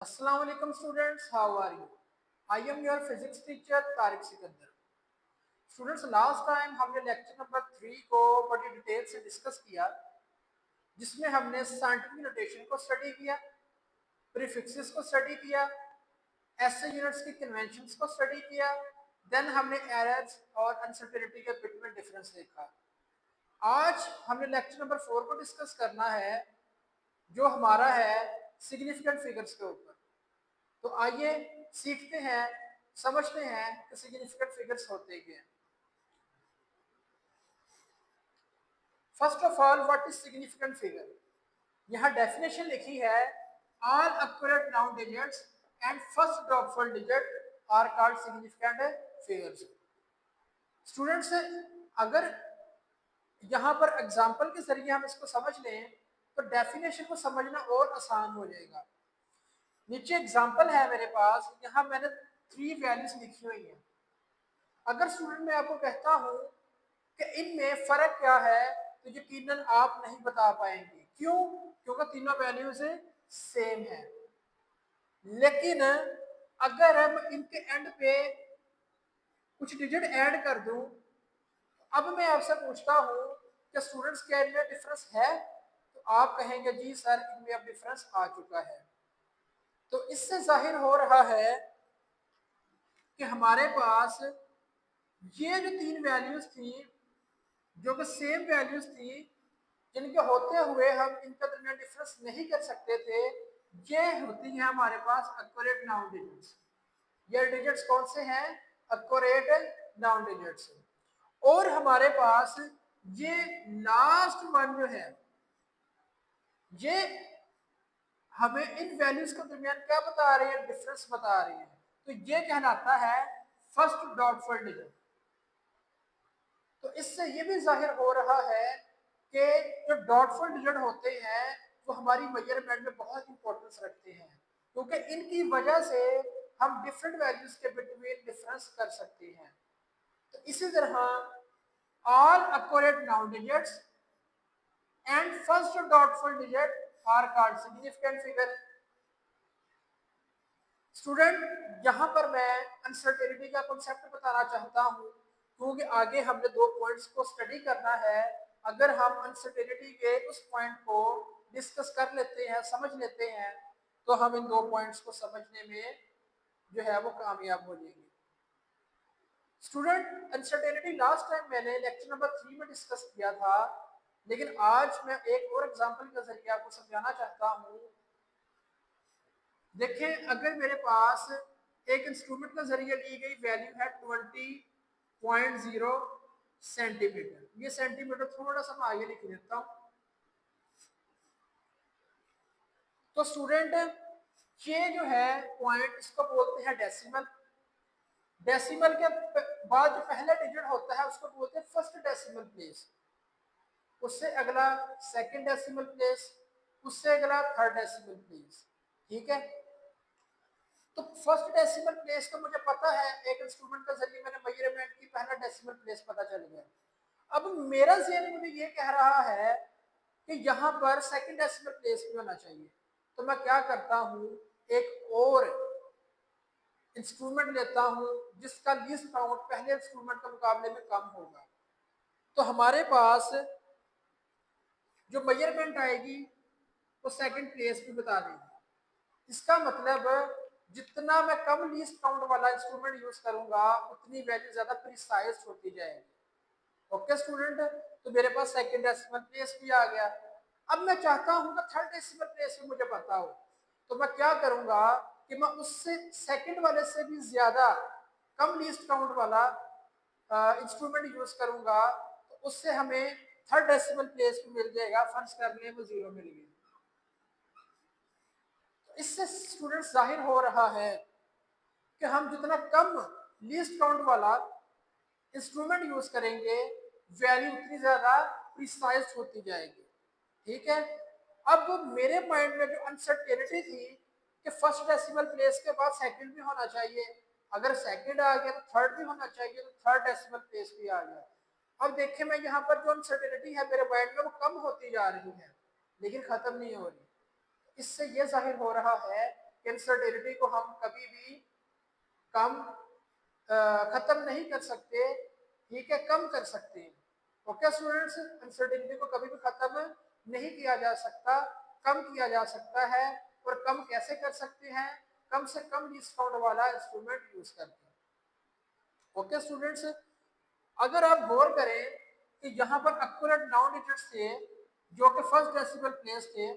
Assalamu alaikum students, how are you? I am your physics teacher Tariq Sikandar. Students last time हमने lecture number 3 को बड़ी detail से discuss किया, जिसमें हमने साइंटिफिक नोटेशन को स्टडी किया, प्रीफिक्सेस को स्टडी किया, एसआई यूनिट्स की कन्वेंशंस को स्टडी किया, देन हमने एरर्स और अनसर्टेनिटी के बिट में डिफरेंस देखा। आज हमने लेक्चर नंबर 4 को डिस्कस करना है, जो हमारा है सिग्निफिकेंट फिगर्स के ऊपर। तो आइए सीखते हैं, समझते हैं कि सिग्निफिकेंट फिगर्स होते क्या हैं। First of all, what is significant figure? यहाँ डेफिनेशन लिखी है, all accurate round digits and first doubtful digit are called significant figures. Students, अगर यहाँ पर एग्जांपल के जरिए हम इसको समझ लें तो डेफिनेशन को समझना और आसान हो जाएगा। नीचे एग्जांपल है मेरे पास, यहाँ मैंने 3 वैल्यूज लिखी हुई हैं। अगर स्टूडेंट मैं आपको कहता हूँ कि इनमें फर्क क्या है, तो यकीनन आप नहीं बता पाएंगे। क्यों? क्योंकि तीनों वैल्यूज सेम है। लेकिन अगर हम इनके एंड पे कुछ डिजिट ऐड कर दूं, अब मैं आपसे पूछता हूँ कि स्टूडेंट्स क्या इनमें डिफरेंस है, तो आप कहेंगे जी सर इनमें अब डिफरेंस आ चुका है। तो इससे जाहिर हो रहा है कि हमारे पास ये जो 3 वैल्यूज थी, जो कि सेम वैल्यूज थी, जिनके होते हुए हम इनके दरमियान डिफरेंस नहीं कर सकते थे, ये होती है हमारे पास एक्यूरेट नाउन डिजिट्स। ये डिजिट्स कौन से हैं? Accurate known digits. और हमारे पास ये लास्ट वन जो है, ये हमें इन वैल्यूज के दरमियान क्या बता रही है? डिफरेंस बता रही है। तो ये कहलाता है फर्स्ट डॉटफुल डिजिट। तो इससे ये भी जाहिर हो रहा है कि जो डॉटफुल डिजिट होते हैं वो हमारी मेजरमेंट में बहुत इंपॉर्टेंस रखते हैं, क्योंकि इनकी वजह से हम डिफरेंट वैल्यूज के बिटवीन डिफरेंस कर सकते हैं। तो इसी तरह all accurate known digits and first doubtful digit are called significant figure. Student, यहाँ पर मैं अनसर्टेनिटी का कॉन्सेप्ट बताना चाहता हूँ, क्योंकि आगे हमने 2 पॉइंट्स को स्टडी करना है। अगर हम अनसर्टेनिटी के उस पॉइंट को डिस्कस कर लेते हैं, समझ लेते हैं, तो हम इन 2 पॉइंट्स को समझने में जो है वो कामयाब हो जाएंगे। स्टूडेंट, अनसर्टेनिटी लास्ट टाइम मैंने लेक्चर नंबर 3 में डिस्कस किया था, लेकिन आज मैं एक और एग्जांपल के जरिए आपको समझाना चाहता हूँ। देखें, अगर मेरे पास एक इंस्ट्रूमेंट के जरिए ली गई वैल्यू है 20.0 सेंटीमीटर। ये सेंटीमीटर थोड़ा सा मैं आगे लिख देता हूँ। तो स्टूडेंट, ये जो है पॉइंट, इसको बोलते हैं डेसिमल। डेसिमल के बाद जो पहला डिजिट होता है उसको बोलते हैं फर्स्ट डेसिमल प्लेस, उससे अगला सेकंड डेसिमल प्लेस, उससे अगला थर्ड डेसिमल प्लेस। ठीक है? तो फर्स्ट डेसिमल प्लेस तो मुझे पता है, एक इंस्ट्रूमेंट के जरिए मैंने मेजरमेंट की, पहला डेसिमल प्लेस पता चल गया। अब मेरा ज़हन मुझे ये कह रहा है कि यहाँ पर सेकंड डेसिमल प्लेस भी होना चाहिए। तो मैं क्या करता हूँ, एक और इंस्ट्रूमेंट लेता हूँ जिसका लीस्ट काउंट पहले इंस्ट्रूमेंट के मुकाबले में कम होगा। तो हमारे पास जो मेजरमेंट आएगी वो सेकंड प्लेस भी बता देगी। इसका मतलब जितना मैं कम लीस्ट काउंट वाला इंस्ट्रूमेंट यूज करूंगा, उतनी वैल्यू ज्यादा प्रिसाइज होती जाएगी। ओके स्टूडेंट, तो मेरे पास सेकंड डेसिमल प्लेस भी आ गया। अब मैं चाहता हूं कि थर्ड डेसिमल प्लेस भी मुझे पता हो, तो मैं क्या करूंगा कि मैं उससे सेकंड वाले से भी ज्यादा कम लीस्ट काउंट वाला इंस्ट्रूमेंट यूज करूंगा, तो उससे हमें थर्ड डेसिमल प्लेस भी मिल जाएगा। फर्स्ट करने में 0 मिल गई। इससे स्टूडेंट जाहिर हो रहा है कि हम जितना कम लीस्ट काउंट वाला इंस्ट्रूमेंट यूज करेंगे, वैल्यू उतनी ज्यादा प्रिसाइज होती जाएगी। ठीक है? अब मेरे माइंड में जो अनसर्टेनिटी थी कि फर्स्ट डेसिमल प्लेस के बाद सेकंड भी होना चाहिए, अगर सेकंड आ गया तो थर्ड भी होना चाहिए, तो थर्ड डेसिमल प्लेस भी आ गया। अब देखिए, मैं यहाँ पर जो अनसर्टेनिटी है मेरे माइंड में, वो कम होती जा रही है, लेकिन खत्म नहीं हो रही। इससे यह जाहिर हो रहा है कि अनसर्टेनिटी को हम कभी भी कम खत्म नहीं कर सकते, ठीक है, कम कर सकते हैं। ओके स्टूडेंट्स, अनसर्टेनिटी को कभी भी खत्म नहीं किया जा सकता, कम किया जा सकता है। और कम कैसे कर सकते हैं? कम से कम डिस्काउंट वाला इंस्ट्रूमेंट यूज करके। ओके स्टूडेंट्स, अगर आप गौर करें कि यहाँ पर एक्यूरेट 9 डिजिट्स थे जो कि फर्स्ट डेसिमल प्लेस थे,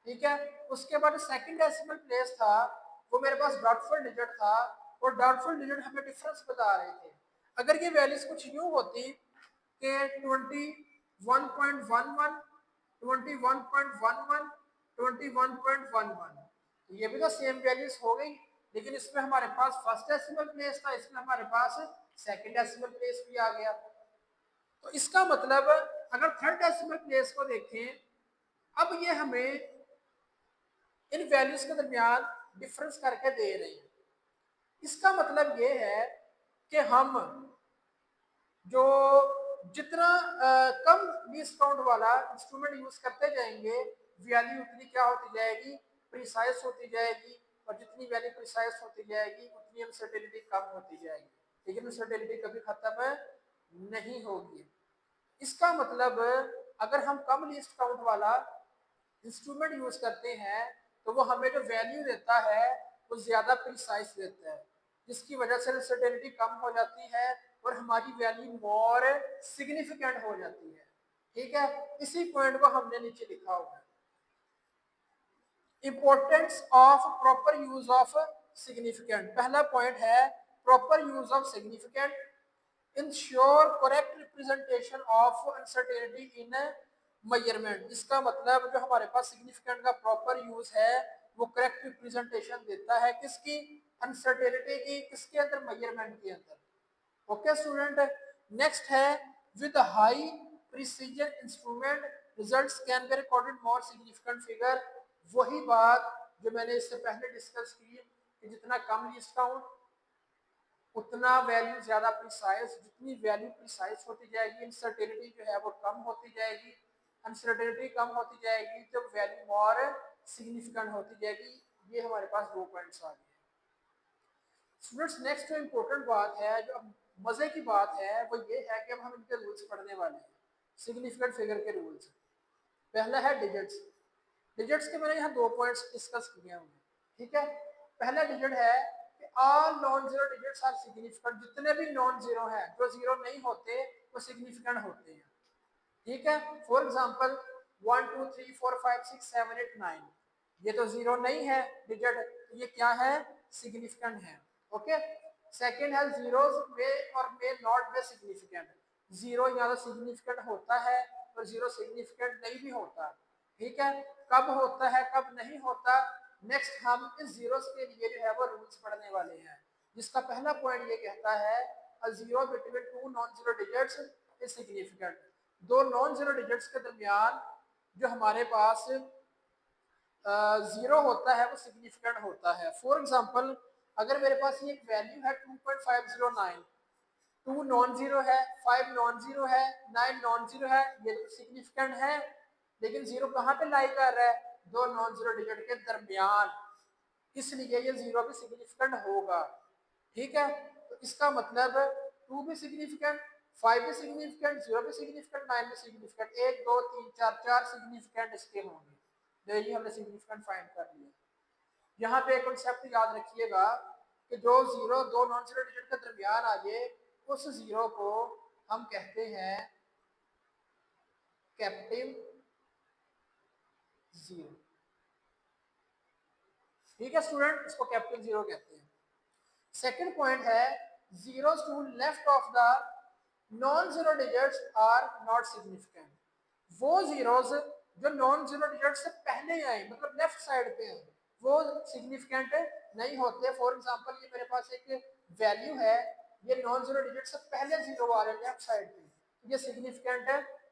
ठीक है, उसके बाद सेकंड डेसिमल प्लेस था वो मेरे पास डॉटफुल डिजिट था, और डॉटफुल डिजिट हमें डिफरेंस बता रहे थे। अगर ये वैल्यूज कुछ यूं होती कि 21.11, 21.11, 21.11, तो ये भी तो सेम वैल्यूज हो गई, लेकिन इसमें हमारे पास फर्स्ट डेसिमल प्लेस था, इसमें हमारे पास सेकंड डेसिमल प्लेस भी आ गया। तो इसका मतलब अगर थर्ड डेसिमल प्लेस को देखें, अब ये हमें इन वैल्यूज के दरमियान डिफरेंस करके दे रहे हैं। इसका मतलब ये है कि हम जो जितना कम डिस्काउंट वाला इंस्ट्रूमेंट यूज करते जाएंगे, वैल्यू उतनी क्या होती जाएगी? प्रिसाइज होती जाएगी। और जितनी वैल्यू प्रिसाइज होती जाएगी उतनी अनसर्टेनिटी कम होती जाएगी, लेकिन अनसर्टेनिटी कभी खत्म नहीं होगी। इसका मतलब अगर हम कम लीस्ट काउंट वाला इंस्ट्रूमेंट यूज करते हैं तो वो हमें जो वैल्यू देता है वो ज्यादा प्रिसाइज देता है, जिसकी वजह से अनसर्टेनिटी कम हो जाती है और हमारी वैल्यू मोर सिग्निफिकेंट हो जाती है। ठीक है, इसी पॉइंट को हमने नीचे लिखा हुआ है। Importance of proper use of significant, पहला पॉइंट है proper use of significant, ensure correct representation of uncertainty in measurement. इसका मतलब जो हमारे पास सिग्निफिकेंट का प्रॉपर यूज है वो करेक्ट रिप्रेजेंटेशन देता है किसकी? अनसर्टेनिटी की। किसके अंदर? मेजरमेंट के अंदर। ओके स्टूडेंट, नेक्स्ट है with high precision instrument results can be recorded more significant figure. वही बात जो मैंने इससे पहले डिस्कस की कि जितना कम लीस्ट काउंट उतना वैल्यू ज्यादा प्रिसाइज, जितनी वैल्यू प्रिसाइज होती जाएगी अनसर्टेनिटी जो है वो कम होती जाएगी, अनसर्टेनिटी कम होती जाएगी तो वैल्यू मोर सिग्निफिकेंट होती जाएगी। ये हमारे पास 2 पॉइंट्स आ गए। स्टूडेंट्स, नेक्स्ट जो इंपॉर्टेंट बात है, जो मजे की बात है, वो ये है कि अब हम इनके रूल्स पढ़ने वाले हैं, सिग्निफिकेंट फिगर के रूल्स। पहला है डिजिट्स। डिजिट्स के मैंने यहाँ 2 पॉइंट्स डिस्कस किए हुए, ठीक है। पहला डिजिट है कि all non zero digits are significant, जितने भी नॉन जीरो हैं, जो जीरो नहीं होते वो सिग्निफिकेंट होते हैं, ठीक है। फॉर एग्जांपल 1 2 3 4 5 6 7 8 9, ये तो जीरो नहीं है डिजिट, तो ये क्या है? सिग्निफिकेंट है। ओके, सेकंड है जीरोस में और में नॉट बी सिग्निफिकेंट। जीरो या तो सिग्निफिकेंट होता है और जीरो सिग्निफिकेंट नहीं भी होता, ठीक है। कब होता है कब नहीं होता, नेक्स्ट हम इस जीरोस के लिए जो है वो रूल्स पढ़ने वाले हैं, जिसका पहला पॉइंट ये कहता है a zero between two non zero digits is significant. दो नॉन जीरो डिजिट्स के दरमियान जो हमारे पास जीरो होता है वो सिग्निफिकेंट होता है। फॉर एग्जांपल अगर मेरे पास ये एक वैल्यू है 2.509, 2 नॉन जीरो है, 5 नॉन जीरो है, 9 नॉन जीरो है, ये तो सिग्निफिकेंट है, लेकिन जीरो कहाँ पे लाई कर रहा है? दो नॉन जीरो डिजिट के दरमियान, इसलिए ये जीरो भी सिग्निफिकेंट होगा, ठीक है। तो इसका मतलब 2 भी सिग्निफिकेंट, 5 भी सिग्निफिकेंट, 0 भी सिग्निफिकेंट, 9 भी सिग्निफिकेंट, 1 2 3 4 4 सिग्निफिकेंट इसके होंगे। तो ये हमने सिग्निफिकेंट फाइंड कर लिया। यहाँ पे एक कॉन्सेप्ट याद रखिएगा कि जो जीरो दो नॉन जीरो डिजिट के दरमियान आ जाए उस जीरो को हम कहते हैं कैप्टिव जीरो, ठीक है स्टूडेंट, इसको कैप्टिव जीरो कहते हैं। सेकंड पॉइंट है zeros to left of the non zero digits are not significant. वो जीरोस जो नॉन जीरो डिजिट से पहले आए, मतलब लेफ्ट साइड पे हैं, वो सिग्निफिकेंट नहीं होते। फॉर एग्जांपल ये मेरे पास एक वैल्यू है, ये नॉन जीरो डिजिट से पहले जीरो आ रहे हैं लेफ्ट साइड पे, ये सिग्निफिकेंट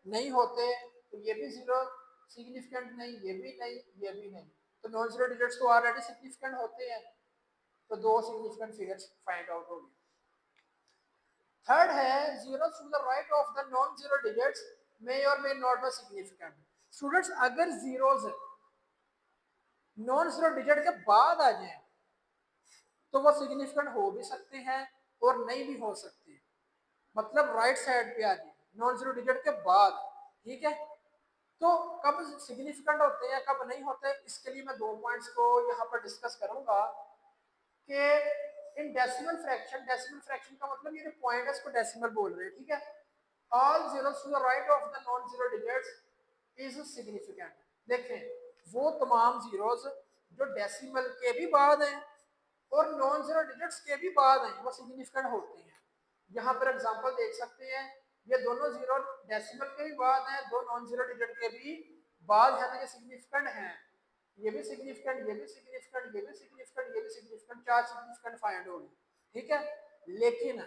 नहीं होते। तो ये भी जीरो सिग्निफिकेंट नहीं, ये भी नहीं, ये भी नहीं, तो नॉन जीरो डिजिट्स तो ऑलरेडी सिग्निफिकेंट होते हैं, तो दो सिग्निफिकेंट फिगर्स फाइंड आउट हो गए। थर्ड है zero to the right of the non zero digits may और may not be significant. Students, अगर जीरोस नॉन जीरो डिजिट के बाद आ जाए तो वो सिग्निफिकेंट हो भी सकते हैं और नहीं भी हो सकते, मतलब राइट साइड पे आ जाए नॉन जीरो डिजिट के बाद। ठीक है, तो कब सिग्निफिकेंट होते हैं कब नहीं होते, इसके लिए मैं दो पॉइंट्स को यहाँ पर डिस्कस करूंगा कि इन डेसिमल फ्रैक्शन का मतलब ये जो पॉइंट है इसको डेसिमल बोल रहे हैं। ठीक है, all zeros to the right of the non zero digits is significant. देखें वो तमाम जीरोस जो डेसिमल के भी बाद हैं और नॉन जीरो डिजिट्स के भी बाद हैं वो सिग्निफिकेंट होते हैं। यहाँ पर एग्जांपल देख सकते हैं, ये दोनों जीरो डेसिमल के भी बाद हैं, दो नॉन जीरो डिजिट के भी बाद है, तो ये सिग्निफिकेंट हैं। ये भी सिग्निफिकेंट, ये भी सिग्निफिकेंट, ये भी सिग्निफिकेंट, ये भी सिग्निफिकेंट, चार सिग्निफिकेंट फाइंड होगी। ठीक है, लेकिन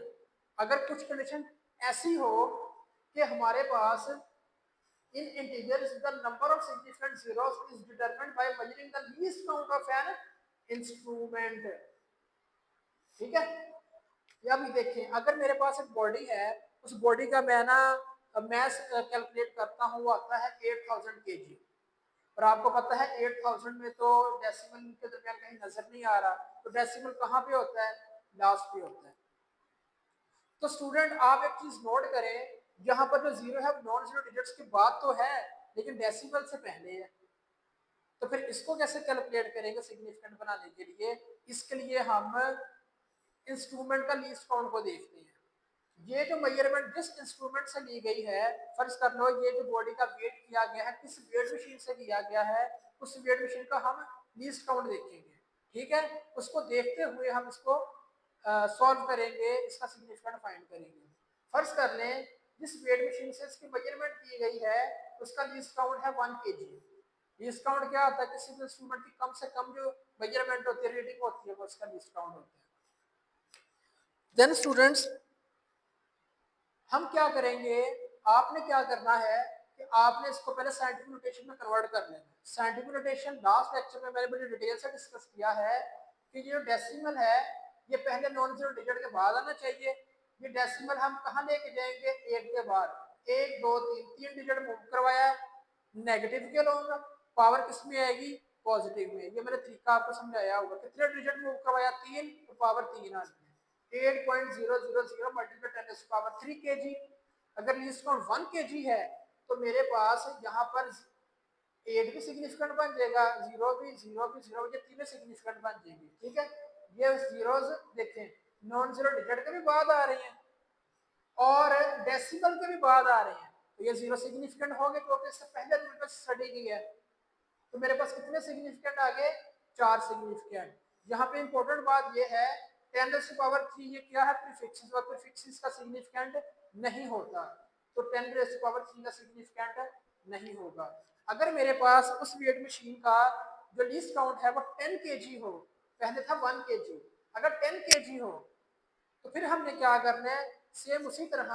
अगर कुछ कंडीशन ऐसी हो कि हमारे पास in integers the number of significant zeros is determined by measuring the least count of an instrument। ठीक है, या भी देखें अगर मेरे पास एक बॉडी है, उस बॉडी का मैं ना मैस कैलकुलेट करता हूँ, वो आता है 8000 kg, और आपको पता है 8000 में तो डेसिमल के दरमियान कहीं नजर नहीं आ रहा, तो डेसिमल कहाँ पे होता है, लास्ट पे होता है। तो स्टूडेंट आप एक चीज नोट करें, यहाँ पर जो जीरो है नॉन जीरो डिजिट्स की बात तो है लेकिन डेसिमल से पहले है, तो फिर इसको कैसे कैलकुलेट करेंगे सिग्निफिकेंट बनाने के लिए। इसके लिए हम इंस्ट्रूमेंट का लीस्ट काउंट को देखते हैं। ये जो मेजरमेंट जिस इंस्ट्रूमेंट से ली गई है, फर्ज कर लो ये जो बॉडी का वेट किया गया है किस वेट मशीन से किया गया है, उस वेट मशीन का हम लीस्ट काउंट देखेंगे। ठीक है, उसको देखते हुए हम इसको सॉल्व करेंगे, इसका सिग्निफिकेंट फाइंड करेंगे। फर्ज कर लें जिस वेट मशीन से इसकी मेजरमेंट की गई है उसका लीस्ट काउंट है 1 kg। लीस्ट काउंट क्या होता है, किसी भी इंस्ट्रूमेंट की कम से कम जो मेजरमेंट होती है, रीडिंग होती है, वो उसका लीस्ट काउंट होता है। देन स्टूडेंट्स हम क्या करेंगे, आपने क्या करना है कि आपने इसको पहले साइंटिफिक नोटेशन में कन्वर्ट कर लेना है। साइंटिफिक नोटेशन लास्ट लेक्चर में मैंने बड़ी डिटेल से डिस्कस किया है कि ये जो डेसिमल है ये पहले नॉन जीरो डिजिट के बाद आना चाहिए। ये डेसिमल हम कहाँ लेके जाएंगे, एक के बाद, एक दो तीन, तीन डिजिट मूव करवाया नेगेटिव के लूंगा, पावर किस में आएगी, पॉजिटिव में। ये मैंने तरीका आपको समझाया होगा, कितने डिजिट मूव करवाया, तीन, तो पावर तीन आ गई, 8.000 मल्टीप्लाई 10 पावर 3 kg। अगर लीस्ट काउंट 1 kg है तो मेरे पास यहाँ पर 8 भी सिग्निफिकेंट बन जाएगा, जीरो भी, जीरो भी, जीरो, ये तीनों सिग्निफिकेंट बन जाएंगे। ठीक है, ये जीरोस देखें नॉन जीरो डिजिट के भी बाद आ रही हैं और डेसिमल के भी बाद आ रहे हैं, तो ये जीरो सिग्निफिकेंट हो गए क्योंकि इससे पहले हमने स्टडी की है। तो मेरे पास कितने सिग्निफिकेंट आ गए, चार सिग्निफिकेंट। यहाँ पे इंपॉर्टेंट बात ये है 10⁻³ ये क्या है, प्रीफिक्सेस, और प्रीफिक्सेस का सिग्निफिकेंट नहीं होता, तो 10⁻³ का सिग्निफिकेंट नहीं होगा। अगर मेरे पास उस वेट मशीन का जो लीस्ट काउंट है वो 10 kg हो, पहले था 1 kg, अगर 10 kg हो तो फिर हमने क्या करना है, सेम उसी तरह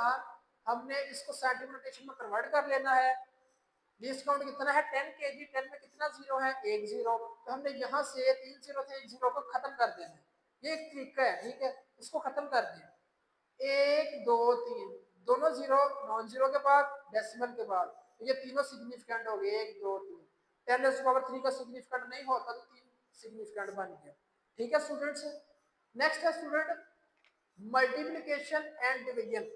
हमने इसको साइंटिफिक नोटेशन में कन्वर्ट कर लेना है। लीस्ट काउंट कितना है, 10 kg, 10 में कितना जीरो है, एक जीरो, तो हमने यहाँ से तीन जीरो थे, एक जीरो को खत्म कर देना है। ये एक तरीका है। ठीक है, इसको खत्म कर दें, एक दो तीन, दोनों जीरो नॉन जीरो के बाद, डेसिमल के बाद, तो ये तीनों सिग्निफिकेंट हो गए, एक दो तीन। 10⁻³ का सिग्निफिकेंट नहीं होता तो तीन सिग्निफिकेंट बन गया। ठीक है स्टूडेंट्स, नेक्स्ट है स्टूडेंट मल्टीप्लिकेशन एंड डिवीजन।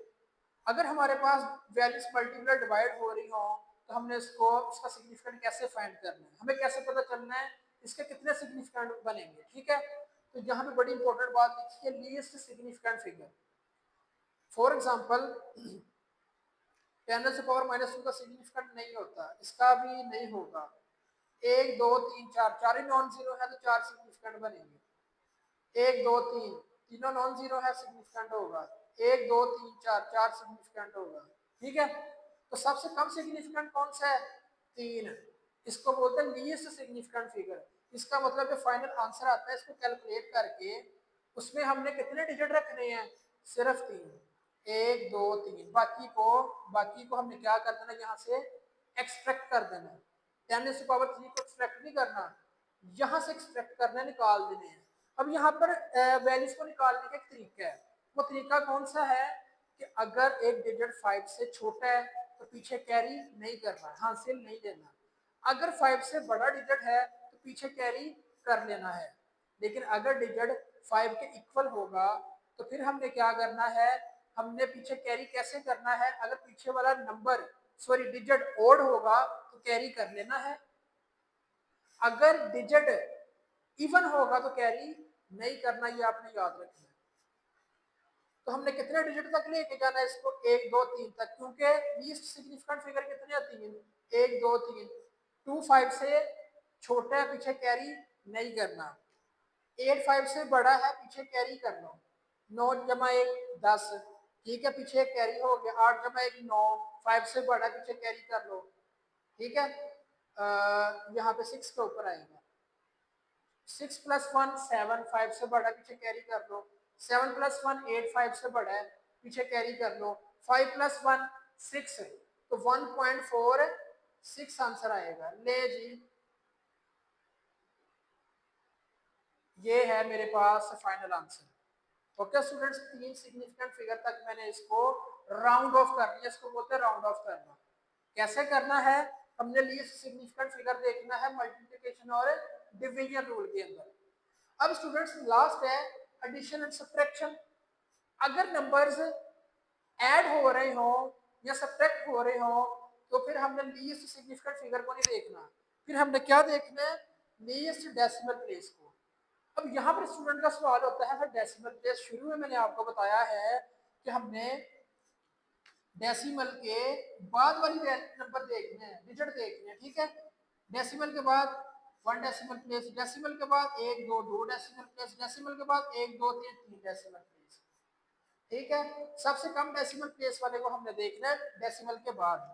अगर हमारे पास वैल्यूज मल्टीप्लाई डिवाइड हो रही हो तो हमने इसको इसका सिग्निफिकेंट कैसे फाइंड करना है, हमें कैसे पता चलना है इसके कितने सिग्निफिकेंट बनेंगे। ठीक है, तो यहाँ पे बड़ी इंपॉर्टेंट बात लिखी है, least significant figure. For example 10⁻² का सिग्निफिकेंट नहीं होता, इसका भी नहीं होगा। एक दो तीन चार, चार ही नॉन जीरो है तो चार सिग्निफिकेंट बनेंगे। एक दो तीन, तीनों नॉन जीरो है, सिग्निफिकेंट होगा। एक दो तीन चार, चार सिग्निफिकेंट होगा। ठीक है, तो सबसे कम सिग्निफिकेंट कौन सा है, तीन, इसको बोलते हैं लीस्ट सिग्निफिकेंट फिगर। इसका मतलब जो फाइनल आंसर आता है इसको कैलकुलेट करके उसमें हमने कितने डिजिट रखने हैं, सिर्फ तीन, एक दो तीन, बाकी को हमने क्या कर देना, यहाँ से एक्सट्रैक्ट कर देना। 10⁻³ को एक्सट्रैक्ट नहीं करना, यहाँ से एक्सट्रैक्ट करना, निकाल देने हैं। अब यहाँ पर वैल्यूज को निकालने का एक तरीका है, वो तरीका कौन सा है कि अगर एक डिजिट 5 से छोटा है तो पीछे कैरी नहीं करना, हासिल नहीं लेना। अगर 5 से बड़ा डिजिट है तो पीछे कैरी कर लेना है। लेकिन अगर डिजिट 5 के इक्वल होगा तो फिर हमने क्या करना है, हमने पीछे कैरी कैसे करना है, अगर पीछे वाला नंबर सॉरी डिजिट ओड होगा तो कैरी कर लेना है, अगर डिजिट इवन होगा तो कैरी नहीं करना, ये आपने याद रखना है। तो हमने कितने डिजिट तक लेके जाना है इसको, 1 2 3 तक, क्योंकि लीस्ट सिग्निफिकेंट फिगर कितने आती हैं, 1 2 3। 2 5 से छोटा है पीछे कैरी नहीं करना, 8 5 से बड़ा है पीछे कैरी कर लो, 9 जमा 1 10, ठीक है पीछे एक कैरी हो गया, 8 जमा 1 9, 5 से बड़ा पीछे कैरी कर लो, ठीक है। यहाँ पे 6 के ऊपर आएगा, 6 प्लस 1 7, 5 से बड़ा पीछे कैरी कर लो, 7 प्लस 1 8, 5 से बड़ा है पीछे कैरी कर लो, 5 प्लस 1 6, तो 1.46 आंसर आएगा। ले जी, ये है मेरे पास final answer. Okay students, 3 significant figure तक मैंने इसको राउंड ऑफ कर लिया, इसको बोलते हैं राउंड ऑफ करना। कैसे करना है, हमने लीस्ट सिग्निफिकेंट फिगर देखना है मल्टीप्लिकेशन और डिवीजन रूल के अंदर। अब स्टूडेंट्स लास्ट है एडिशन एंड सब्ट्रैक्शन। अगर नंबर्स ऐड हो रहे हो या सब्ट्रैक्ट हो रहे हो तो फिर हमने लीस्ट सिग्निफिकेंट फिगर को नहीं देखना, फिर हमने क्या देखना है, लीस्ट डेसिमल प्लेस को। अब यहाँ पर स्टूडेंट का सवाल होता है, डेसिमल प्लेस शुरू में मैंने आपको बताया है कि हमने डेसिमल के बाद वाली नंबर देखने हैं, डिजिट देखने हैं, ठीक है। डेसिमल के बाद 1 डेसिमल प्लेस, डेसिमल के बाद 1 2 2 डेसिमल प्लेस, डेसिमल के बाद 1 2 3 3 डेसिमल प्लेस, ठीक है। सबसे कम डेसिमल प्लेस वाले को हमने देखना है डेसिमल के बाद।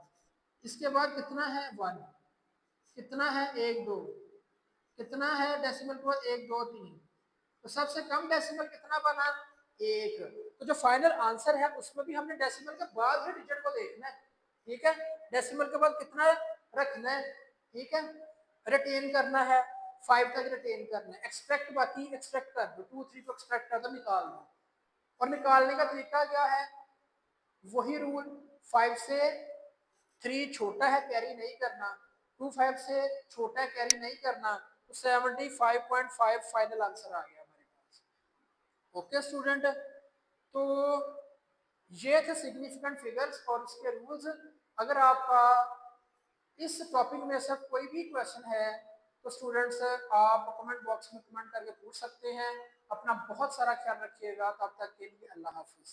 इसके बाद कितना है 1, कितना है 1 2, कितना है डेसिमल के बाद 1 2 3, तो सबसे कम डेसिमल कितना बना 1। तो जो फाइनल आंसर है उसमें भी हमने डेसिमल के बाद ही डिजिट को देखना है, ठीक है। डेसिमल के बाद कितना रखना है, ठीक है, रिटेन करना है, 5 तक रिटेन करना है, एक्सट्रैक्ट बाकी एक्सट्रैक्ट कर दो, 2 3 को एक्सट्रैक्ट कर दो, निकाल दो। और निकालने का तरीका क्या है, वही रूल, 5 से 3 छोटा है कैरी नहीं करना, 2 5 से छोटा है कैरी नहीं करना, तो 75.5 फाइनल आंसर आ गया हमारे पास। ओके स्टूडेंट, तो ये थे सिग्निफिकेंट फिगर्स और इसके रूल्स। अगर आपका इस टॉपिक में से कोई भी क्वेश्चन है तो स्टूडेंट्स आप कमेंट बॉक्स में कमेंट करके पूछ सकते हैं। अपना बहुत सारा ख्याल रखिएगा, तब तक के लिए अल्लाह हाफिज।